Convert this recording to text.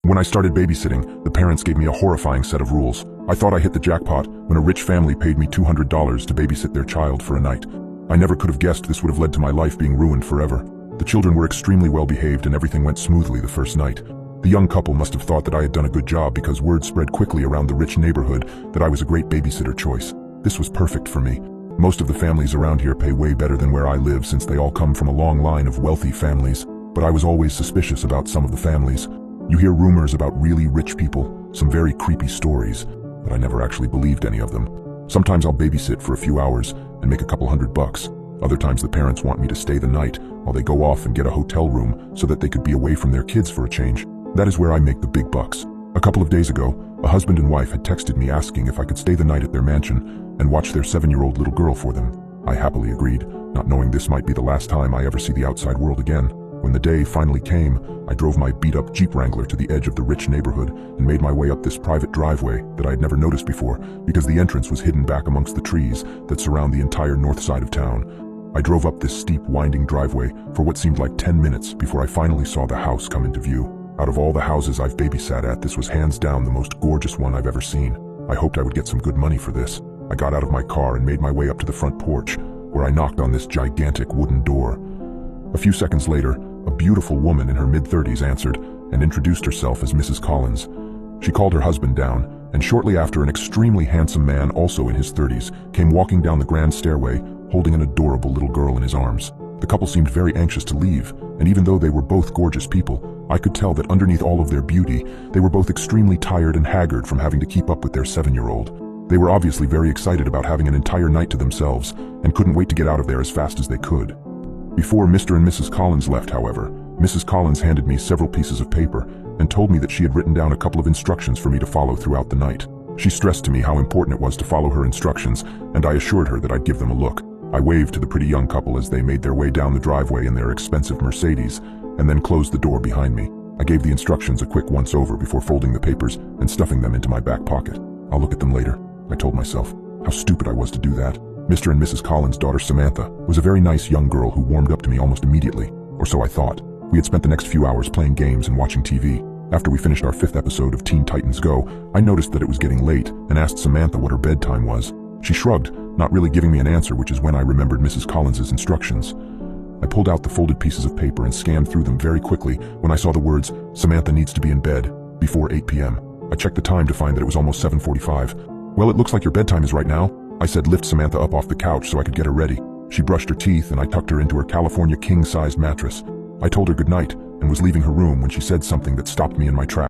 When I started babysitting, the parents gave me a horrifying set of rules. I thought I hit the jackpot when a rich family paid me $200 to babysit their child for a night. I never could have guessed this would have led to my life being ruined forever. The children were extremely well behaved and everything went smoothly the first night. The young couple must have thought that I had done a good job because word spread quickly around the rich neighborhood that I was a great babysitter choice. This was perfect for me. Most of the families around here pay way better than where I live since they all come from a long line of wealthy families, but I was always suspicious about some of the families. You hear rumors about really rich people, some very creepy stories, but I never actually believed any of them. Sometimes I'll babysit for a few hours and make a couple $100. Other times the parents want me to stay the night while they go off and get a hotel room so that they could be away from their kids for a change. That is where I make the big bucks. A couple of days ago, a husband and wife had texted me asking if I could stay the night at their mansion and watch their 7-year-old little girl for them. I happily agreed, not knowing this might be the last time I ever see the outside world again. When the day finally came, I drove my beat-up Jeep Wrangler to the edge of the rich neighborhood and made my way up this private driveway that I had never noticed before because the entrance was hidden back amongst the trees that surround the entire north side of town. I drove up this steep, winding driveway for what seemed like 10 minutes before I finally saw the house come into view. Out of all the houses I've babysat at, this was hands down the most gorgeous one I've ever seen. I hoped I would get some good money for this. I got out of my car and made my way up to the front porch, where I knocked on this gigantic wooden door. A few seconds later, a beautiful woman in her mid-30s answered and introduced herself as Mrs. Collins. She called her husband down, and shortly after, an extremely handsome man, also in his 30s, came walking down the grand stairway, holding an adorable little girl in his arms. The couple seemed very anxious to leave, and even though they were both gorgeous people, I could tell that underneath all of their beauty, they were both extremely tired and haggard from having to keep up with their 7-year-old. They were obviously very excited about having an entire night to themselves, and couldn't wait to get out of there as fast as they could. Before Mr. and Mrs. Collins left, however, Mrs. Collins handed me several pieces of paper and told me that she had written down a couple of instructions for me to follow throughout the night. She stressed to me how important it was to follow her instructions, and I assured her that I'd give them a look. I waved to the pretty young couple as they made their way down the driveway in their expensive Mercedes, and then closed the door behind me. I gave the instructions a quick once-over before folding the papers and stuffing them into my back pocket. I'll look at them later, I told myself. How stupid I was to do that. Mr. and Mrs. Collins' daughter Samantha was a very nice young girl who warmed up to me almost immediately, or so I thought. We had spent the next few hours playing games and watching TV. After we finished our 5th episode of Teen Titans Go, I noticed that it was getting late and asked Samantha what her bedtime was. She shrugged, not really giving me an answer, which is when I remembered Mrs. Collins' instructions. I pulled out the folded pieces of paper and scanned through them very quickly when I saw the words, "Samantha needs to be in bed before 8 p.m. I checked the time to find that it was almost 7:45. "Well, it looks like your bedtime is right now," I said, lift Samantha up off the couch so I could get her ready. She brushed her teeth and I tucked her into her California king-sized mattress. I told her goodnight and was leaving her room when she said something that stopped me in my tracks.